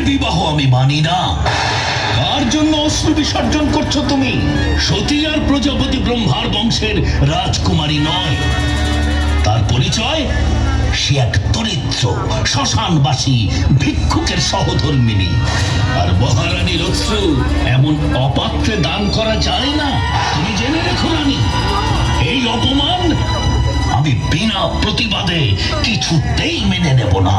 বিবাহ আমি মানি না। কার জন্য অশ্রু বিসর্জন করছো তুমি? সতী আর প্রজাপতি ব্রহ্মার বংশের রাজকুমারী নয়। তার পরিচয় সে এক দরিদ্র শ্মশানবাসী ভিক্ষুকের সহধর্মিনী। আর মহারানীর অশ্রু এমন অপাত্রে দান করা যায় না। তুমি জেনে রেখো রানী, এই অপমান আমি বিনা প্রতিবাদে কিছুতেই মেনে নেব না।